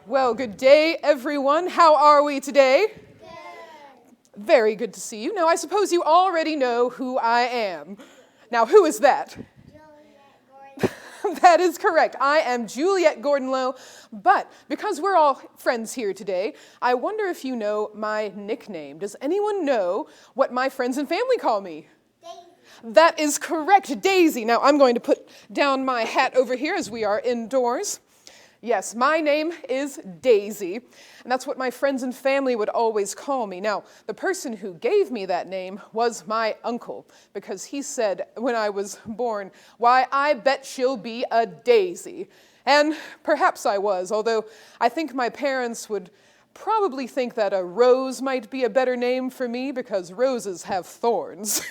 Well, good day, everyone. How are we today? Good. Very good to see you. Now, I suppose you already know who I am. Now, who is that? Juliette Gordon. That is correct. I am Juliette Gordon-Lowe, but because we're all friends here today, I wonder if you know my nickname. Does anyone know what my friends and family call me? Daisy. That is correct, Daisy. Now, I'm going to put down my hat over here as we are indoors. Yes, my name is Daisy, and that's what my friends and family would always call me. Now, the person who gave me that name was my uncle, because he said when I was born, "Why, I bet she'll be a daisy." And perhaps I was, although I think my parents would probably think that a rose might be a better name for me because roses have thorns.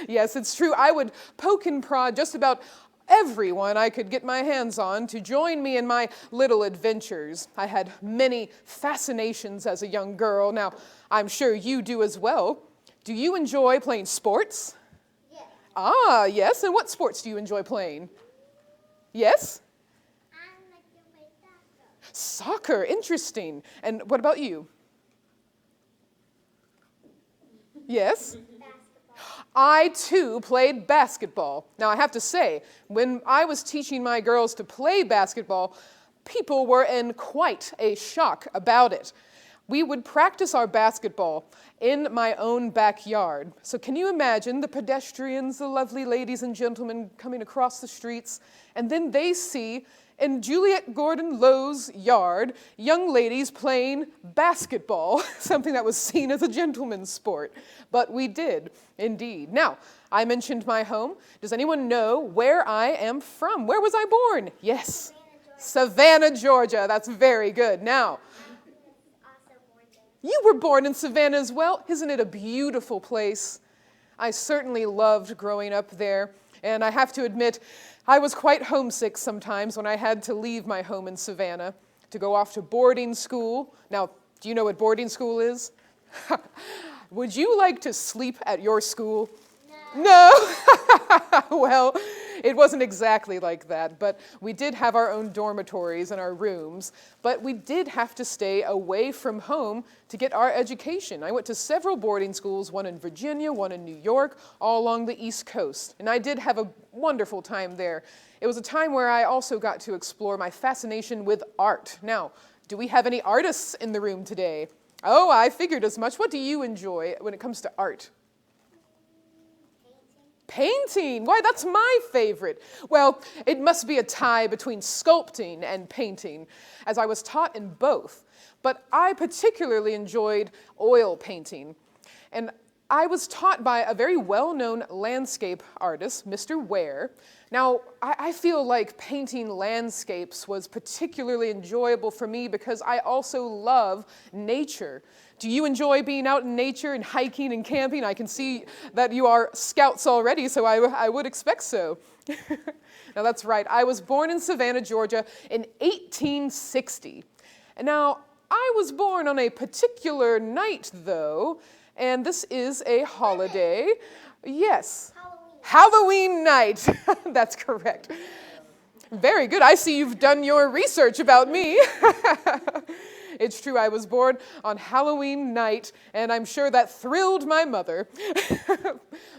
Yes, it's true. I would poke and prod just about everyone I could get my hands on to join me in my little adventures. I had many fascinations as a young girl. Now, I'm sure you do as well. Do you enjoy playing sports? Yes. Ah, yes. And what sports do you enjoy playing? Yes? I like to play soccer. Soccer, interesting. And what about you? Yes? Basketball. I, too, played basketball. Now, I have to say, when I was teaching my girls to play basketball, people were in quite a shock about it. We would practice our basketball in my own backyard. So can you imagine the pedestrians, the lovely ladies and gentlemen coming across the streets, and then they see in Juliette Gordon-Lowe's yard, young ladies playing basketball, something that was seen as a gentleman's sport. But we did, indeed. Now, I mentioned my home. Does anyone know where I am from? Where was I born? Yes, Savannah, Georgia. That's very good. Now, Also born there. you were born in Savannah as well. Isn't it a beautiful place? I certainly loved growing up there. And I have to admit, I was quite homesick sometimes when I had to leave my home in Savannah to go off to boarding school. Now, do you know what boarding school is? Would you like to sleep at your school? No. Well, it wasn't exactly like that, but we did have our own dormitories and our rooms, but we did have to stay away from home to get our education. I went to several boarding schools, one in Virginia, one in New York, all along the East Coast, and I did have a wonderful time there. It was a time where I also got to explore my fascination with art. Now, do we have any artists in the room today? Oh, I figured as much. What do you enjoy when it comes to art? Painting. Why, that's my favorite. Well, it must be a tie between sculpting and painting, as I was taught in both. But I particularly enjoyed oil painting. And I was taught by a very well-known landscape artist, Mr. Ware. Now, I feel like painting landscapes was particularly enjoyable for me because I also love nature. Do you enjoy being out in nature and hiking and camping? I can see that you are scouts already, so I would expect so. Now, that's right. I was born in Savannah, Georgia in 1860. And now, I was born on a particular night, though, and this is a holiday. Yes. Halloween night. That's correct. Very good. I see you've done your research about me. It's true, I was born on Halloween night, and I'm sure that thrilled my mother.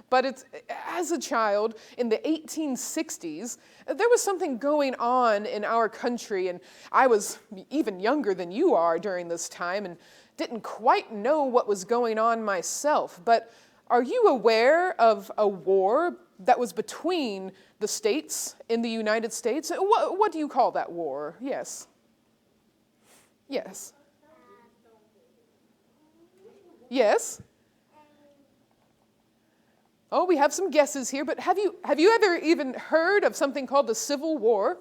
But as a child in the 1860s, there was something going on in our country, and I was even younger than you are during this time and didn't quite know what was going on myself. But are you aware of a war that was between the states in the United States? What do you call that war? Yes. Yes. Yes. Oh, we have some guesses here, but have you ever even heard of something called the Civil War?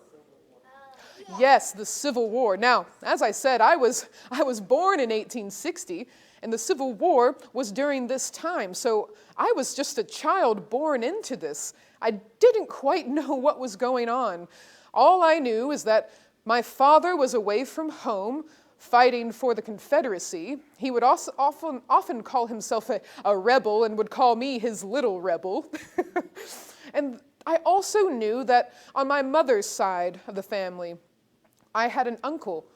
Yes, the Civil War. Now, as I said, I was born in 1860, and the Civil War was during this time, so I was just a child born into this. I didn't quite know what was going on. All I knew is that my father was away from home fighting for the Confederacy. He would also often call himself a rebel and would call me his little rebel. And I also knew that on my mother's side of the family, I had an uncle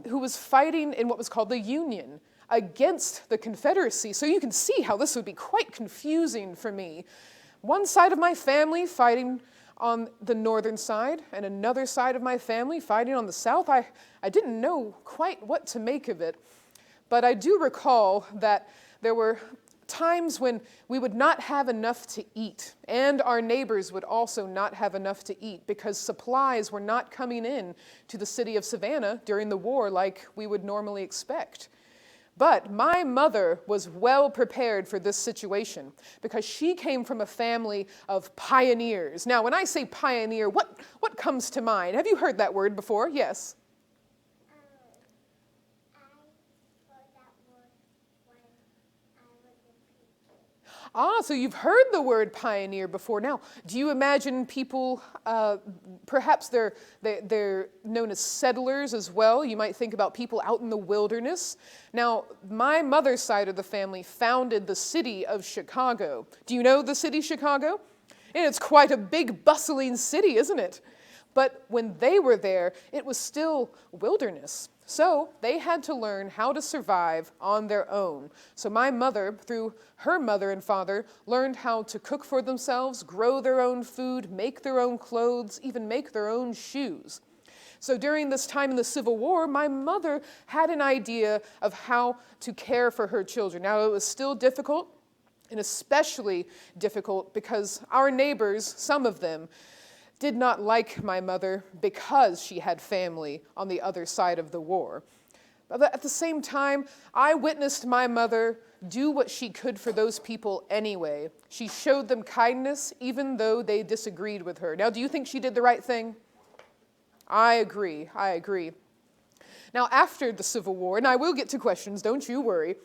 who was fighting in what was called the Union against the Confederacy. So you can see how this would be quite confusing for me. One side of my family fighting on the northern side and another side of my family fighting on the south. I didn't know quite what to make of it. But I do recall that there were times when we would not have enough to eat, and our neighbors would also not have enough to eat because supplies were not coming in to the city of Savannah during the war like we would normally expect. But my mother was well prepared for this situation because she came from a family of pioneers. Now, when I say pioneer, what comes to mind? Have you heard that word before? Yes. So you've heard the word pioneer before. Now, do you imagine people, perhaps they're known as settlers as well? You might think about people out in the wilderness. Now, my mother's side of the family founded the city of Chicago. Do you know the city Chicago? And it's quite a big, bustling city, isn't it? But when they were there, it was still wilderness. So they had to learn how to survive on their own. So my mother, through her mother and father, learned how to cook for themselves, grow their own food, make their own clothes, even make their own shoes. So during this time in the Civil War, my mother had an idea of how to care for her children. Now, it was still difficult, and especially difficult because our neighbors, some of them, did not like my mother because she had family on the other side of the war. But at the same time, I witnessed my mother do what she could for those people anyway. She showed them kindness even though they disagreed with her. Now, do you think she did the right thing? I agree. Now, after the Civil War, and I will get to questions, don't you worry.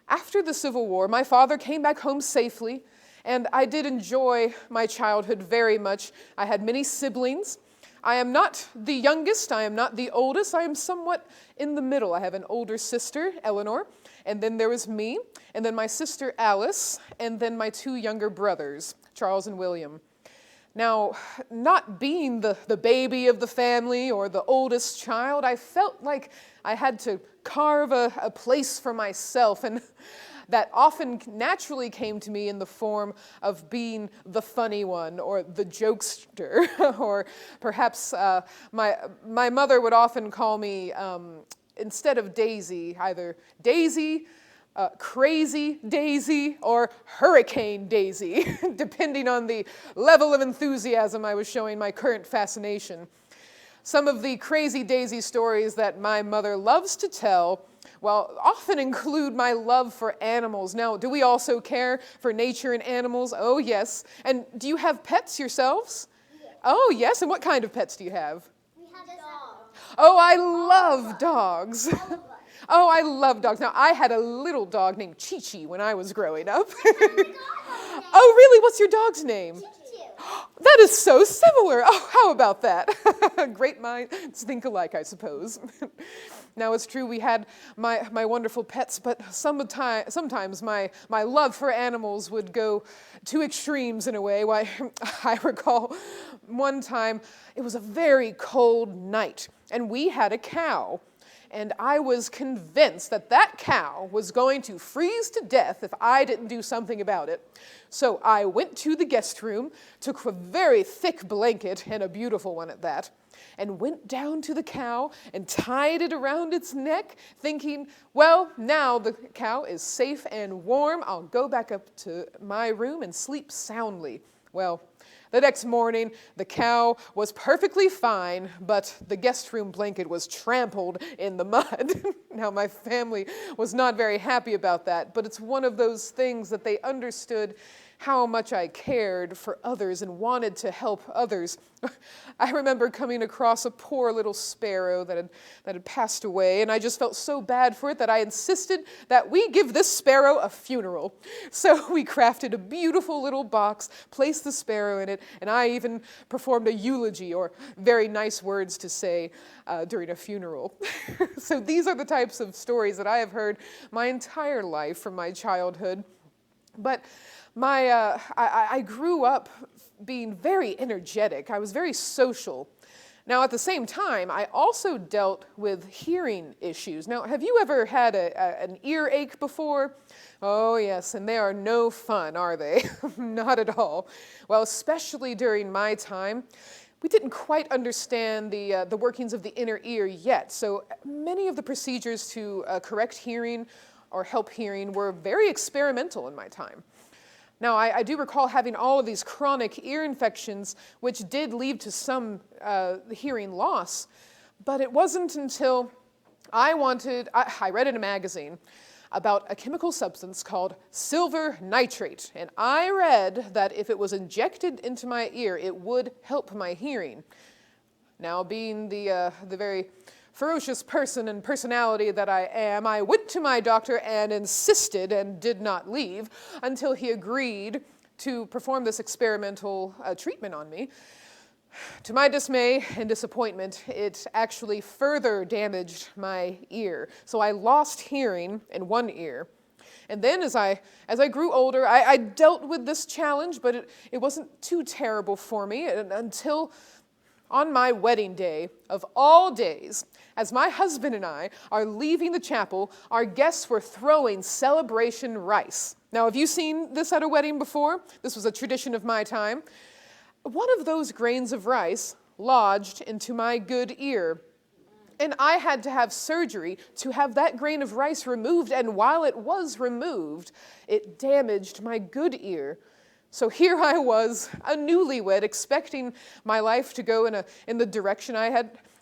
After the Civil War, my father came back home safely. And I did enjoy my childhood very much. I had many siblings. I am not the youngest. I am not the oldest. I am somewhat in the middle. I have an older sister, Eleanor, and then there was me, and then my sister, Alice, and then my two younger brothers, Charles and William. Now, not being the baby of the family or the oldest child, I felt like I had to carve a place for myself, and that often naturally came to me in the form of being the funny one or the jokester, or perhaps my mother would often call me, instead of Daisy, either Daisy, Crazy Daisy, or Hurricane Daisy, depending on the level of enthusiasm I was showing my current fascination. Some of the Crazy Daisy stories that my mother loves to tell, well, often include my love for animals. Now, do we also care for nature and animals? Oh, yes. And do you have pets yourselves? Yes. Oh, yes. And what kind of pets do you have? We have dogs. Oh, I love dogs. All of us. Oh, I love dogs. Now, I had a little dog named Chi-Chi when I was growing up. Oh, really? What's your dog's name? That is so similar. Oh, how about that? Great minds think alike, I suppose. Now, it's true we had my wonderful pets, but sometimes my love for animals would go to extremes in a way. Why, I recall one time, it was a very cold night, and we had a cow. And I was convinced that that cow was going to freeze to death if I didn't do something about it. So I went to the guest room, took a very thick blanket, and a beautiful one at that, and went down to the cow and tied it around its neck, thinking, well, now the cow is safe and warm. I'll go back up to my room and sleep soundly. Well, the next morning, the cow was perfectly fine, but the guest room blanket was trampled in the mud. Now, my family was not very happy about that, but it's one of those things that they understood how much I cared for others and wanted to help others. I remember coming across a poor little sparrow that had passed away, and I just felt so bad for it that I insisted that we give this sparrow a funeral. So we crafted a beautiful little box, placed the sparrow in it, and I even performed a eulogy, or very nice words to say during a funeral. So these are the types of stories that I have heard my entire life from my childhood. But I grew up being very energetic. I was very social. Now, at the same time, I also dealt with hearing issues. Now, have you ever had an earache before? Oh, yes, and they are no fun, are they? Not at all. Well, especially during my time, we didn't quite understand the workings of the inner ear yet, so many of the procedures to correct hearing or help hearing were very experimental in my time. Now, I do recall having all of these chronic ear infections, which did lead to some hearing loss, but it wasn't until I read in a magazine about a chemical substance called silver nitrate, and I read that if it was injected into my ear, it would help my hearing. Now, being the very ferocious person and personality that I am, I went to my doctor and insisted and did not leave until he agreed to perform this experimental treatment on me. To my dismay and disappointment, it actually further damaged my ear. So I lost hearing in one ear. And then as I grew older, I dealt with this challenge, but it wasn't too terrible for me until on my wedding day of all days, as my husband and I are leaving the chapel, our guests were throwing celebration rice. Now, have you seen this at a wedding before? This was a tradition of my time. One of those grains of rice lodged into my good ear, and I had to have surgery to have that grain of rice removed, and while it was removed, it damaged my good ear. So here I was, a newlywed, expecting my life to go in the direction I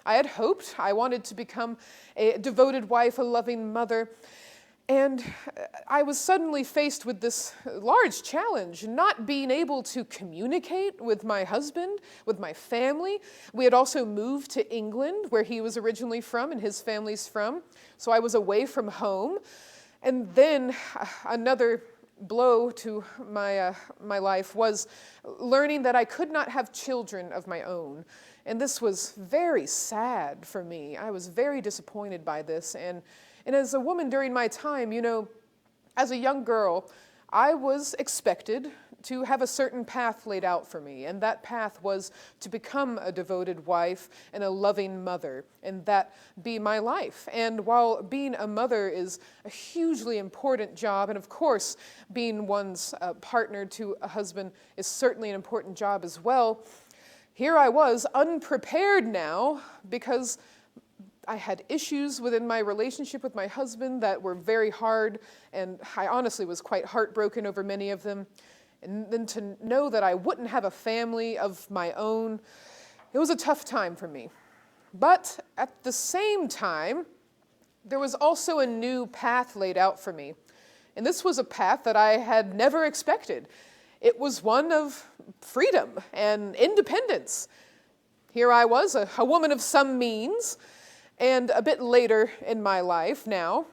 had hoped. I wanted to become a devoted wife, a loving mother. And I was suddenly faced with this large challenge, not being able to communicate with my husband, with my family. We had also moved to England, where he was originally from and his family's from. So I was away from home. And then another blow to my life was learning that I could not have children of my own. And this was very sad for me. I was very disappointed by this. And as a woman during my time, as a young girl, I was expected to have a certain path laid out for me, and that path was to become a devoted wife and a loving mother, and that be my life. And while being a mother is a hugely important job, and of course being one's partner to a husband is certainly an important job as well, here I was unprepared now because I had issues within my relationship with my husband that were very hard, and I honestly was quite heartbroken over many of them. And then to know that I wouldn't have a family of my own, it was a tough time for me. But at the same time, there was also a new path laid out for me. And this was a path that I had never expected. It was one of freedom and independence. Here I was, a woman of some means, and a bit later in my life now,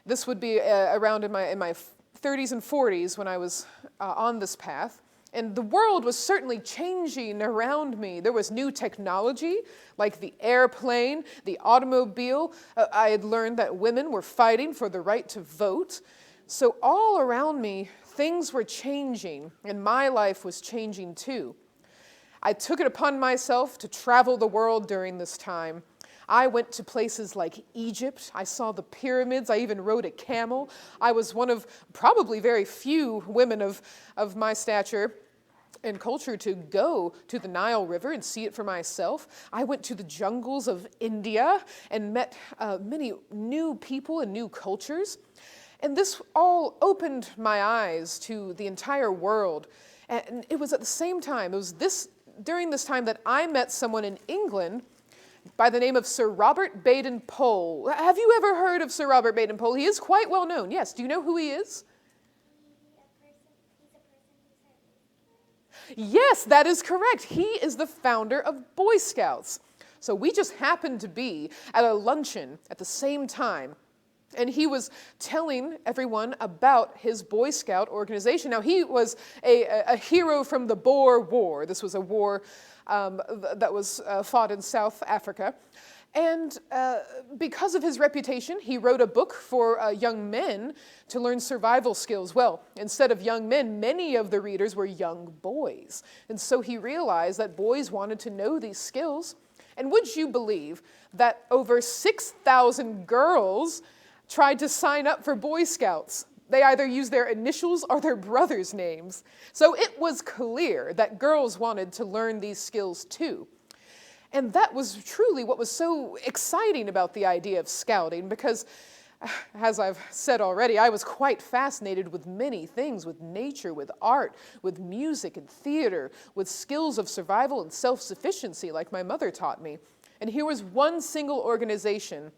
this would be around in my 30s and 40s when I was on this path, and the world was certainly changing around me. There was new technology, like the airplane, the automobile. I had learned that women were fighting for the right to vote. So all around me, things were changing, and my life was changing too. I took it upon myself to travel the world during this time. I went to places like Egypt. I saw the pyramids. I even rode a camel. I was one of probably very few women of my stature and culture to go to the Nile River and see it for myself. I went to the jungles of India and met many new people and new cultures. And this all opened my eyes to the entire world. And it was at the same time, during this time that I met someone in England by the name of Sir Robert Baden-Powell. Have you ever heard of Sir Robert Baden-Powell? He is quite well known. Yes, do you know who he is? Yes, that is correct. He is the founder of Boy Scouts. So we just happened to be at a luncheon at the same time, and he was telling everyone about his Boy Scout organization. Now, he was a hero from the Boer War. This was a war that was fought in South Africa. And because of his reputation, he wrote a book for young men to learn survival skills. Well, instead of young men, many of the readers were young boys. And so he realized that boys wanted to know these skills. And would you believe that over 6,000 girls tried to sign up for Boy Scouts? They either used their initials or their brothers' names. So it was clear that girls wanted to learn these skills too. And that was truly what was so exciting about the idea of scouting, because as I've said already, I was quite fascinated with many things, with nature, with art, with music and theater, with skills of survival and self-sufficiency like my mother taught me. And here was one single organization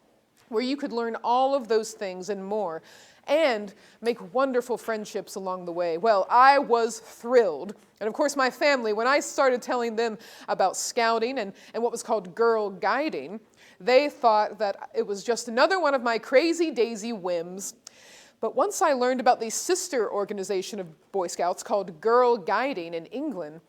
where you could learn all of those things and more, and make wonderful friendships along the way. Well, I was thrilled. And of course, my family, when I started telling them about scouting and what was called girl guiding, they thought that it was just another one of my crazy daisy whims. But once I learned about the sister organization of Boy Scouts called Girl Guiding in England,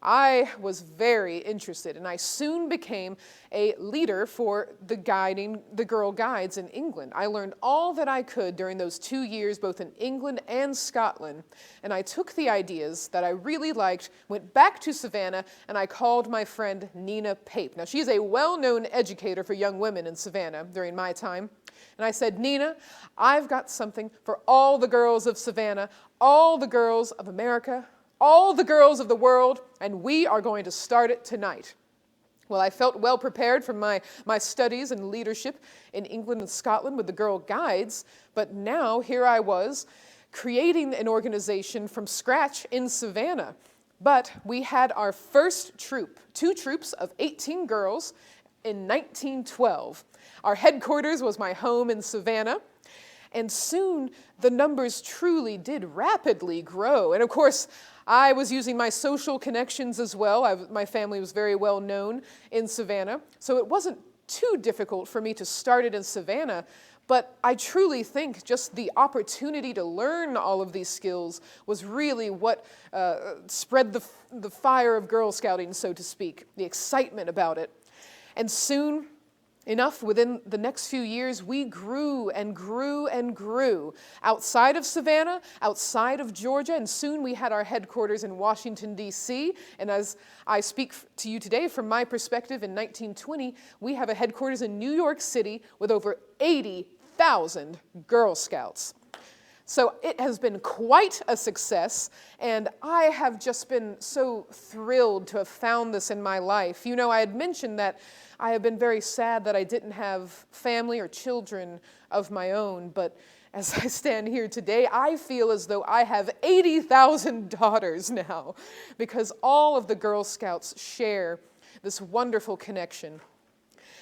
I was very interested, and I soon became a leader for the Girl Guides in England. I learned all that I could during those 2 years, both in England and Scotland, and I took the ideas that I really liked, went back to Savannah, and I called my friend Nina Pape. Now, she's a well-known educator for young women in Savannah during my time. And I said, Nina, I've got something for all the girls of Savannah, all the girls of America, all the girls of the world, and we are going to start it tonight. Well, I felt well prepared from my studies and leadership in England and Scotland with the Girl Guides, but now here I was creating an organization from scratch in Savannah. But we had our first troop, 2 troops of 18 girls in 1912. Our headquarters was my home in Savannah. And soon the numbers truly did rapidly grow. And of course, I was using my social connections as well. My family was very well known in Savannah. So it wasn't too difficult for me to start it in Savannah. But I truly think just the opportunity to learn all of these skills was really what spread the fire of Girl Scouting, so to speak, the excitement about it. And soon enough, within the next few years, we grew and grew and grew outside of Savannah, outside of Georgia, and soon we had our headquarters in Washington, D.C. And as I speak to you today, from my perspective, in 1920, we have a headquarters in New York City with over 80,000 Girl Scouts. So it has been quite a success, and I have just been so thrilled to have found this in my life. You know, I had mentioned that I have been very sad that I didn't have family or children of my own, but as I stand here today, I feel as though I have 80,000 daughters now, because all of the Girl Scouts share this wonderful connection.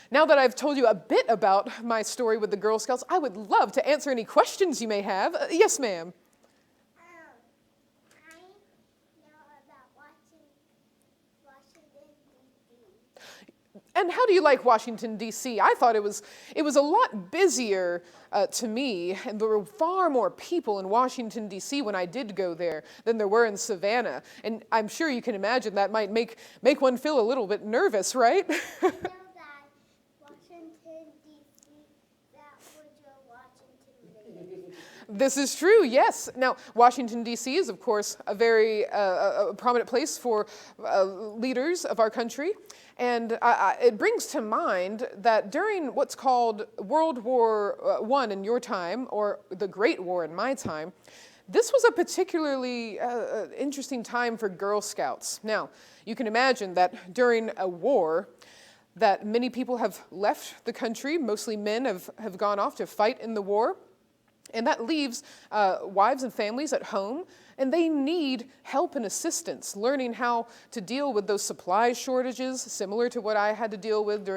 Now that I've told you a bit about my story with the Girl Scouts, I would love to answer any questions you may have. Yes, ma'am. I know about Washington, D.C. And how do you like Washington, D.C.? I thought it was a lot busier to me, and there were far more people in Washington, D.C. when I did go there than there were in Savannah. And I'm sure you can imagine that might make one feel a little bit nervous, right? I know that Washington, D.C., that was your Washington village. This is true, yes. Now, Washington, D.C. is, of course, a very prominent place for leaders of our country. And it brings to mind that during what's called World War I in your time, or the Great War in my time, this was a particularly interesting time for Girl Scouts. Now, you can imagine that during a war, that many people have left the country, mostly men have gone off to fight in the war. And that leaves wives and families at home, and they need help and assistance, learning how to deal with those supply shortages, similar to what I had to deal with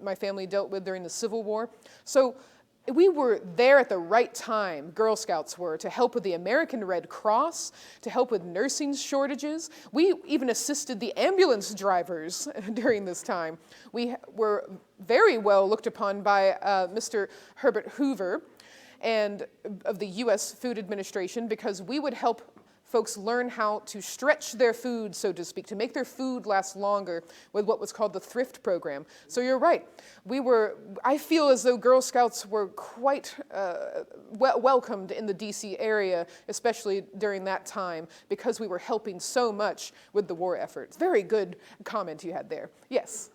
my family dealt with during the Civil War. So we were there at the right time, Girl Scouts were, to help with the American Red Cross, to help with nursing shortages. We even assisted the ambulance drivers during this time. We were very well looked upon by Mr. Herbert Hoover, and of the U.S. Food Administration, because we would help folks learn how to stretch their food, so to speak, to make their food last longer with what was called the thrift program. So you're right. I feel as though Girl Scouts were quite welcomed in the D.C. area, especially during that time, because we were helping so much with the war efforts. Very good comment you had there. Yes?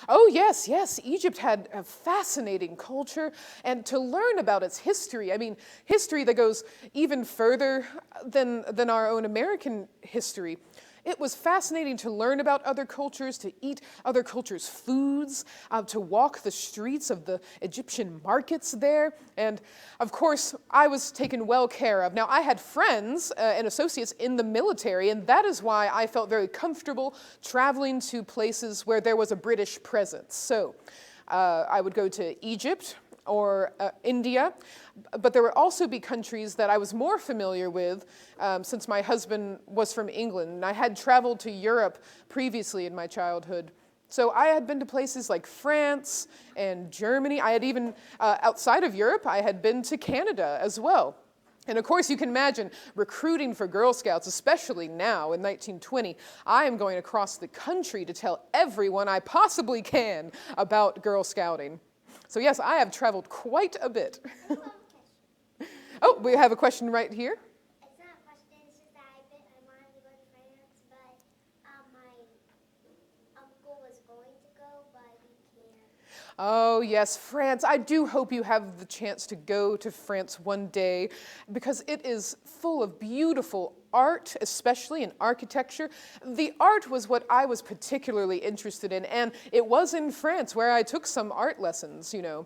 Oh, yes, yes. Egypt had a fascinating culture, and to learn about its history, I mean, history that goes even further than our own American history. It was fascinating to learn about other cultures, to eat other cultures' foods, to walk the streets of the Egyptian markets there. And of course, I was taken well care of. Now, I had friends and associates in the military, and that is why I felt very comfortable traveling to places where there was a British presence. So I would go to Egypt or India, but there would also be countries that I was more familiar with since my husband was from England, and I had traveled to Europe previously in my childhood. So I had been to places like France and Germany. I had even, outside of Europe, I had been to Canada as well. And of course, you can imagine recruiting for Girl Scouts, especially now in 1920. I am going across the country to tell everyone I possibly can about Girl Scouting. So yes, I have traveled quite a bit. Oh, we have a question right here. It's not a question, it's just that I wanted to go to France, but my uncle was going to go, but he can't. Oh yes, France. I do hope you have the chance to go to France one day because it is full of beautiful art, especially in architecture. The art was what I was particularly interested in, and it was in France where I took some art lessons, you know.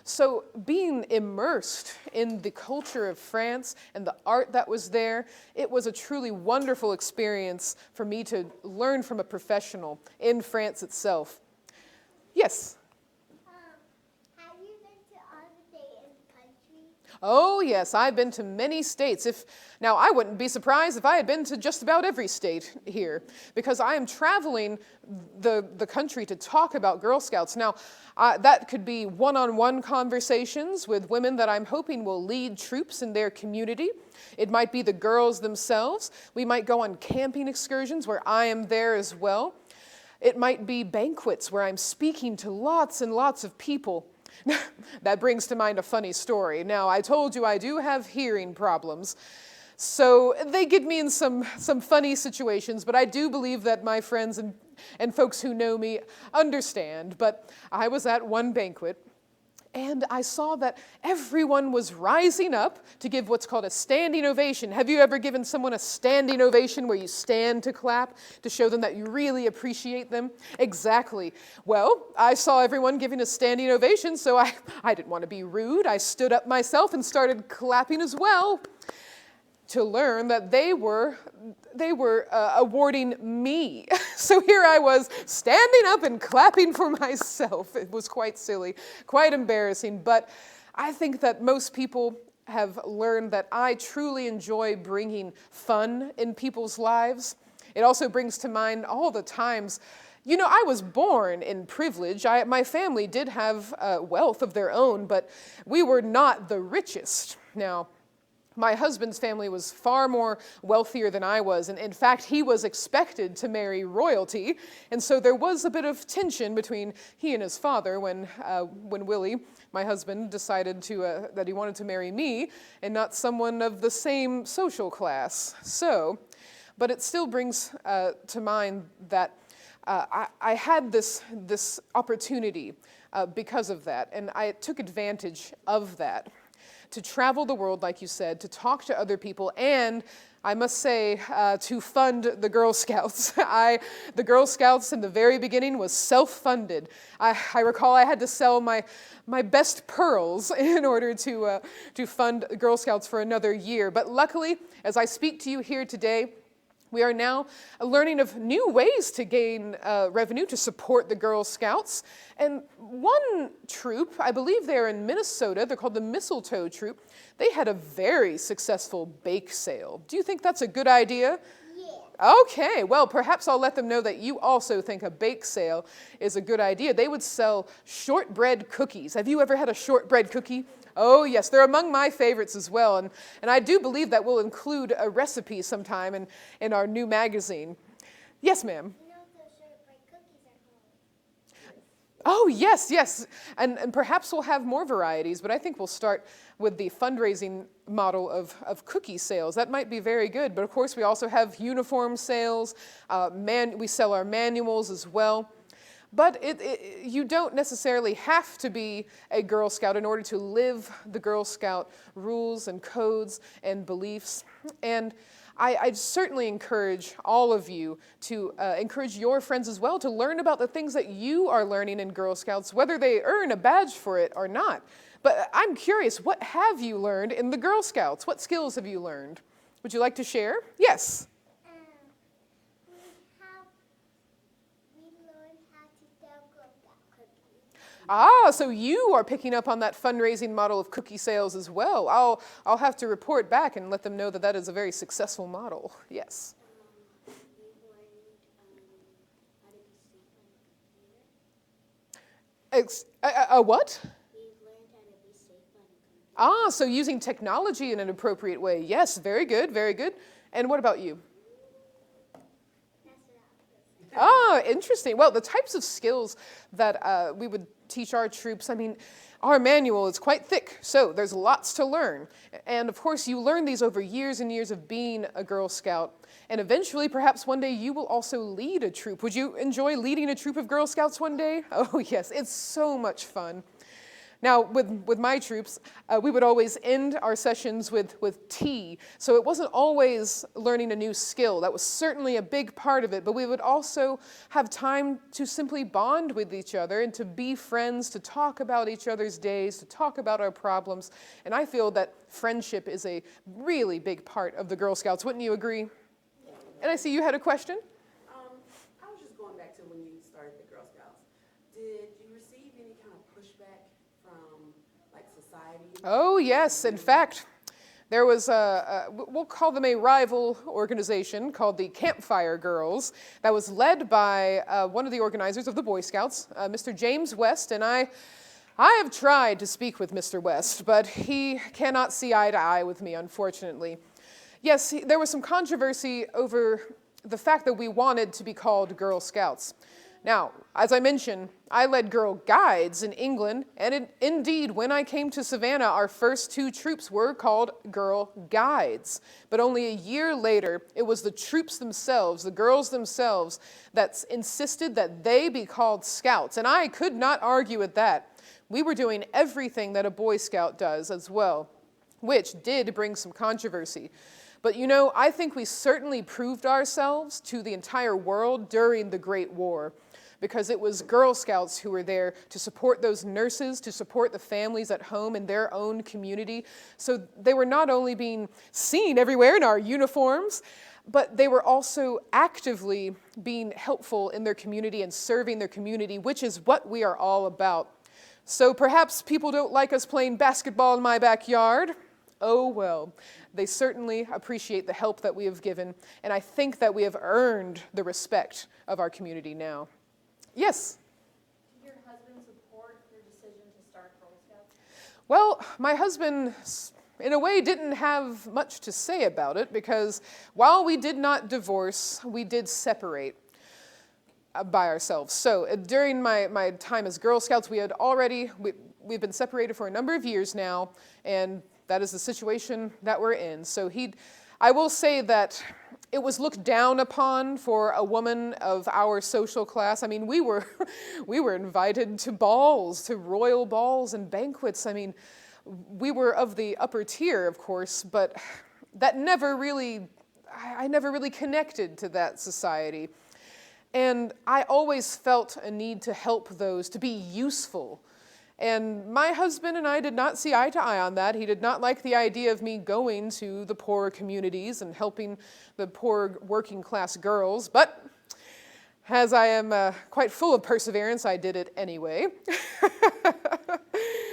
So being immersed in the culture of France and the art that was there, it was a truly wonderful experience for me to learn from a professional in France itself. Yes? Have you been to all the states in the country? Oh, yes, I've been to many states. Now, I wouldn't be surprised if I had been to just about every state here, because I am traveling the country to talk about Girl Scouts. Now, that could be one-on-one conversations with women that I'm hoping will lead troops in their community. It might be the girls themselves. We might go on camping excursions where I am there as well. It might be banquets where I'm speaking to lots and lots of people. That brings to mind a funny story. Now, I told you I do have hearing problems, so they get me in some funny situations, but I do believe that my friends and folks who know me understand. But I was at one banquet, and I saw that everyone was rising up to give what's called a standing ovation. Have you ever given someone a standing ovation where you stand to clap to show them that you really appreciate them? Exactly. Well, I saw everyone giving a standing ovation, so I didn't want to be rude. I stood up myself and started clapping as well, to learn that they were awarding me. So here I was standing up and clapping for myself. It was quite silly, quite embarrassing, but I think that most people have learned that I truly enjoy bringing fun in people's lives. It also brings to mind all the times, you know, I was born in privilege. My family did have wealth of their own, but we were not the richest. Now, my husband's family was far more wealthier than I was, and in fact, he was expected to marry royalty, and so there was a bit of tension between he and his father when Willie, my husband, decided that he wanted to marry me and not someone of the same social class. So, but it still brings to mind that I had this opportunity because of that, and I took advantage of that, to travel the world, like you said, to talk to other people, and I must say, to fund the Girl Scouts. The Girl Scouts in the very beginning was self-funded. I recall I had to sell my best pearls in order to fund Girl Scouts for another year. But luckily, as I speak to you here today, we are now learning of new ways to gain revenue to support the Girl Scouts. And one troop, I believe they're in Minnesota, they're called the Mistletoe Troop, they had a very successful bake sale. Do you think that's a good idea? Yeah. Okay, well, perhaps I'll let them know that you also think a bake sale is a good idea. They would sell shortbread cookies. Have you ever had a shortbread cookie? Oh yes, they're among my favorites as well, and I do believe that we'll include a recipe sometime in our new magazine. Yes, ma'am? You know what those shortbread cookies are called? Oh yes, yes, and perhaps we'll have more varieties, but I think we'll start with the fundraising model of cookie sales. That might be very good, but of course we also have uniform sales, we sell our manuals as well. But you don't necessarily have to be a Girl Scout in order to live the Girl Scout rules and codes and beliefs. And I certainly encourage all of you to encourage your friends as well to learn about the things that you are learning in Girl Scouts, whether they earn a badge for it or not. But I'm curious, what have you learned in the Girl Scouts? What skills have you learned? Would you like to share? Yes. We learned how to sell Girl Scout cookies. Ah, so you are picking up on that fundraising model of cookie sales as well. I'll have to report back and let them know that that is a very successful model. Yes. We learned how to be safe on a computer. A what? We learned how to be safe on a computer. Ah, so using technology in an appropriate way. Yes, very good, very good. And what about you? That's what I was. Ah, interesting. Well, the types of skills that we would teach our troops, I mean, our manual is quite thick, so there's lots to learn. And of course, you learn these over years and years of being a Girl Scout. And eventually, perhaps one day, you will also lead a troop. Would you enjoy leading a troop of Girl Scouts one day? Oh, yes, it's so much fun. Now, with my troops, we would always end our sessions with tea. So it wasn't always learning a new skill. That was certainly a big part of it. But we would also have time to simply bond with each other and to be friends, to talk about each other's days, to talk about our problems. And I feel that friendship is a really big part of the Girl Scouts. Wouldn't you agree? And I see you had a question? I was just going back to when you started the Girl Scouts. Did you receive any kind of pushback from, like, society? Oh, yes. In fact, there was we'll call them a rival organization called the Campfire Girls that was led by one of the organizers of the Boy Scouts, Mr. James West, and I have tried to speak with Mr. West, but he cannot see eye to eye with me, unfortunately. Yes, there was some controversy over the fact that we wanted to be called Girl Scouts. Now, as I mentioned, I led Girl Guides in England, and indeed, when I came to Savannah, our first two troops were called Girl Guides. But only a year later, it was the troops themselves, the girls themselves, that insisted that they be called Scouts, and I could not argue with that. We were doing everything that a Boy Scout does as well, which did bring some controversy. But you know, I think we certainly proved ourselves to the entire world during the Great War, because it was Girl Scouts who were there to support those nurses, to support the families at home in their own community. So they were not only being seen everywhere in our uniforms, but they were also actively being helpful in their community and serving their community, which is what we are all about. So perhaps people don't like us playing basketball in my backyard. Oh well, they certainly appreciate the help that we have given, and I think that we have earned the respect of our community now. Yes? Did your husband support your decision to start Girl Scouts? Well, my husband, in a way, didn't have much to say about it, because while we did not divorce, we did separate by ourselves. So during my time as Girl Scouts, we've been separated for a number of years now, and that is the situation that we're in. So I will say that it was looked down upon for a woman of our social class. I mean, we were invited to balls, to royal balls and banquets. I mean, we were of the upper tier, of course, but that I never really connected to that society. And I always felt a need to help those, to be useful. And my husband and I did not see eye to eye on that. He did not like the idea of me going to the poorer communities and helping the poor working class girls. But as I am quite full of perseverance, I did it anyway.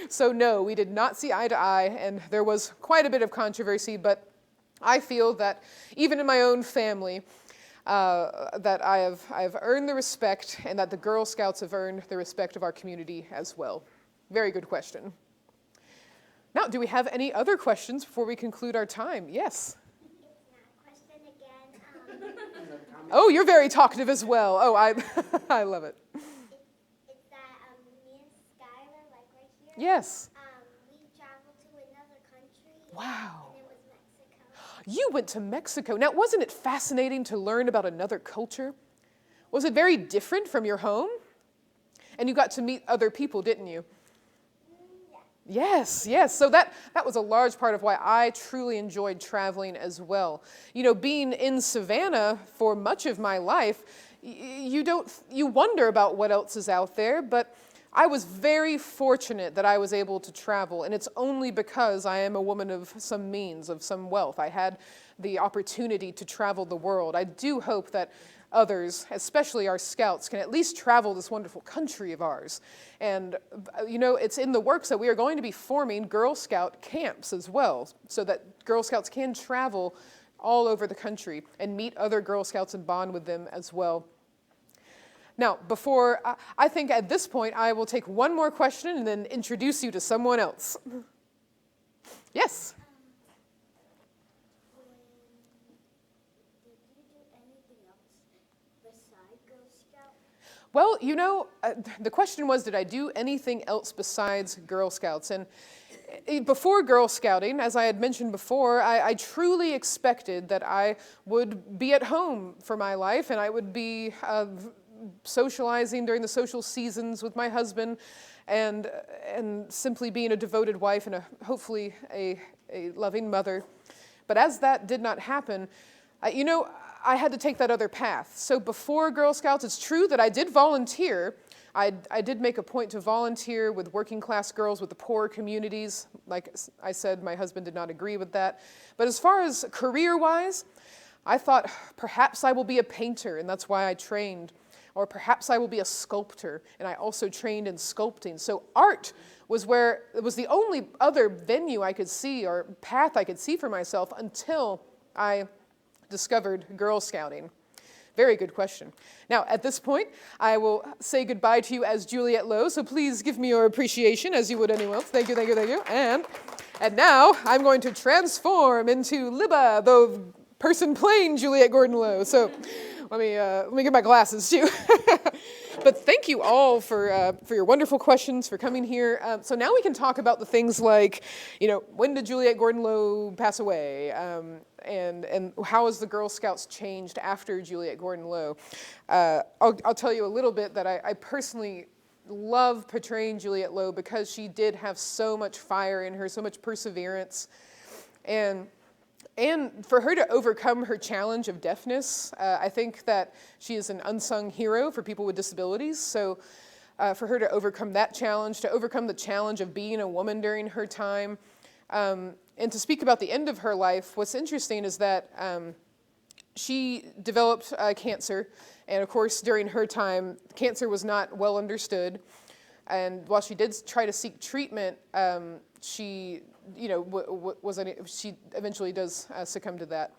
So no, we did not see eye to eye, and there was quite a bit of controversy, but I feel that even in my own family, that I have earned the respect, and that the Girl Scouts have earned the respect of our community as well. Very good question. Now, do we have any other questions before we conclude our time? Yes? It's not a question again. Oh, you're very talkative as well. Oh, I love it. It's that me and Skylar, like right here. Yes. We traveled to another country. Wow. And it was Mexico. You went to Mexico. Now, wasn't it fascinating to learn about another culture? Was it very different from your home? And you got to meet other people, didn't you? Yeah. Yes, yes. So that was a large part of why I truly enjoyed traveling as well. You know, being in Savannah for much of my life, you wonder about what else is out there, but I was very fortunate that I was able to travel, and it's only because I am a woman of some means, of some wealth. I had the opportunity to travel the world. I do hope that others, especially our scouts, can at least travel this wonderful country of ours. And, you know, it's in the works that we are going to be forming Girl Scout camps as well, so that Girl Scouts can travel all over the country and meet other Girl Scouts and bond with them as well. Now, I think at this point, I will take one more question and then introduce you to someone else. Yes? Did you do anything else besides Girl Scout? Well, you know, the question was, did I do anything else besides Girl Scouts? And before Girl Scouting, as I had mentioned before, I truly expected that I would be at home for my life and I would be socializing during the social seasons with my husband and simply being a devoted wife and hopefully a loving mother. But as that did not happen, you know, I had to take that other path. So before Girl Scouts, it's true that I did volunteer. I did make a point to volunteer with working class girls with the poor communities. Like I said, my husband did not agree with that. But as far as career-wise, I thought perhaps I will be a painter, and that's why I trained. Or perhaps I will be a sculptor, and I also trained in sculpting. So art was the only other venue I could see or path I could see for myself until I discovered Girl Scouting. Very good question. Now, at this point, I will say goodbye to you as Juliette Lowe, so please give me your appreciation as you would anyone else. Thank you, thank you, thank you. And now I'm going to transform into Libba, the person playing Juliette Gordon Lowe. So let me get my glasses too. But thank you all for your wonderful questions, for coming here. So now we can talk about the things like, you know, when did Juliette Gordon Lowe pass away? And how has the Girl Scouts changed after Juliette Gordon Lowe? I'll tell you a little bit that I personally love portraying Juliette Lowe because she did have so much fire in her, so much perseverance. And for her to overcome her challenge of deafness, I think that she is an unsung hero for people with disabilities. So for her to overcome that challenge, to overcome the challenge of being a woman during her time, and to speak about the end of her life, what's interesting is that she developed cancer. And of course, during her time, cancer was not well understood. And while she did try to seek treatment, she she eventually does succumb to that.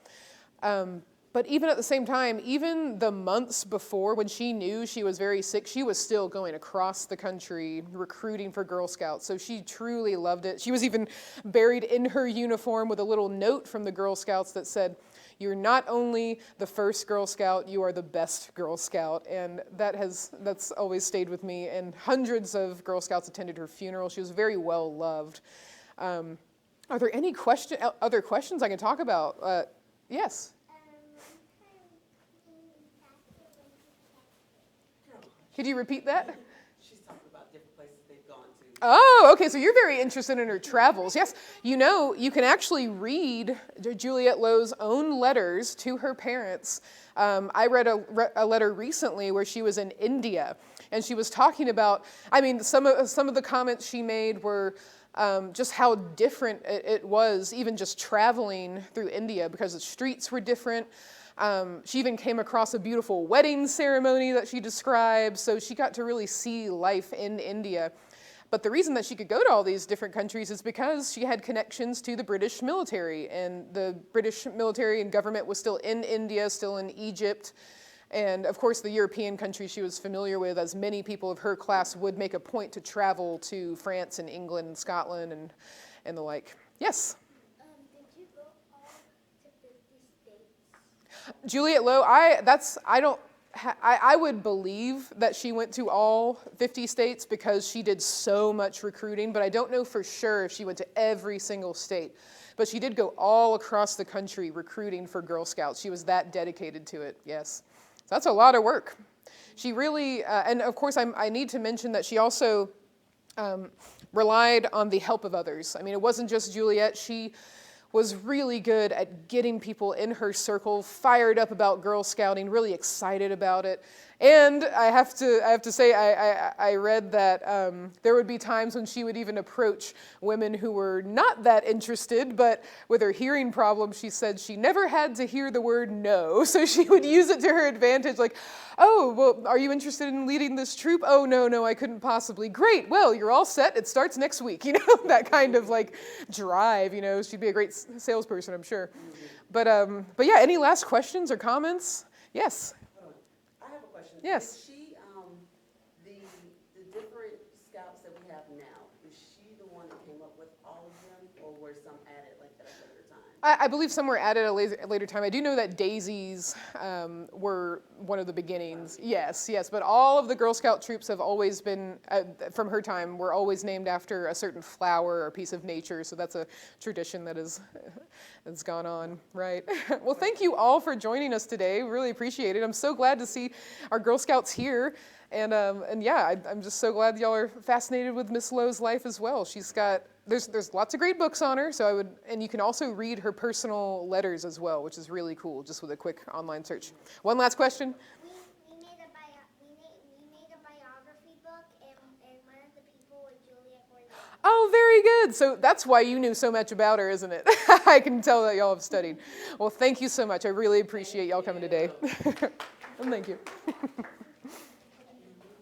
But even at the same time, even the months before when she knew she was very sick, she was still going across the country recruiting for Girl Scouts. So she truly loved it. She was even buried in her uniform with a little note from the Girl Scouts that said, "You're not only the first Girl Scout, you are the best Girl Scout." And that's always stayed with me. And hundreds of Girl Scouts attended her funeral. She was very well loved. Are there any other questions I can talk about? Yes? Could you repeat that? She's talking about different places they've gone to. Oh, okay, so you're very interested in her travels. Yes, you know, you can actually read Juliette Lowe's own letters to her parents. I read a letter recently where she was in India, and she was talking about, I mean, some of the comments she made were just how different it was, even just traveling through India, because the streets were different. She even came across a beautiful wedding ceremony that she described, so she got to really see life in India. But the reason that she could go to all these different countries is because she had connections to the British military, and the British military and government was still in India, still in Egypt, and of course the European countries she was familiar with, as many people of her class would make a point to travel to France and England and Scotland and the like. Yes? Did you go all to 50 states? Juliette Lowe, I would believe that she went to all 50 states because she did so much recruiting, but I don't know for sure if she went to every single state. But she did go all across the country recruiting for Girl Scouts. She was that dedicated to it, yes. So that's a lot of work. She really, and of course I need to mention that she also relied on the help of others. I mean, it wasn't just Juliette. She was really good at getting people in her circle fired up about Girl Scouting, really excited about it. And I have to say, I read that there would be times when she would even approach women who were not that interested, but with her hearing problem, she said she never had to hear the word no, so she would use it to her advantage, like, oh, well, are you interested in leading this troop? Oh, no, I couldn't possibly. Great, well, you're all set, it starts next week, that kind of like drive, she'd be a great salesperson, I'm sure. But yeah, any last questions or comments? Yes. I have a question. Yes. Is she, the different scouts that we have now, is she the one that came up with all of them, or were some added like at a later time? I believe some were added at a later time. I do know that daisies were one of the beginnings. Yes, but all of the Girl Scout troops have always been, from her time, were always named after a certain flower or piece of nature. So that's a tradition that has gone on, right? Well, thank you all for joining us today. Really appreciate it. I'm so glad to see our Girl Scouts here. And yeah, I'm just so glad y'all are fascinated with Miss Lowe's life as well. She's got, there's lots of great books on her, so and you can also read her personal letters as well, which is really cool, just with a quick online search. One last question? We made a biography book, and one of the people was Juliette. Oh, very good. So that's why you knew so much about her, isn't it? I can tell that y'all have studied. Well, thank you so much. I really appreciate y'all coming today. And thank you.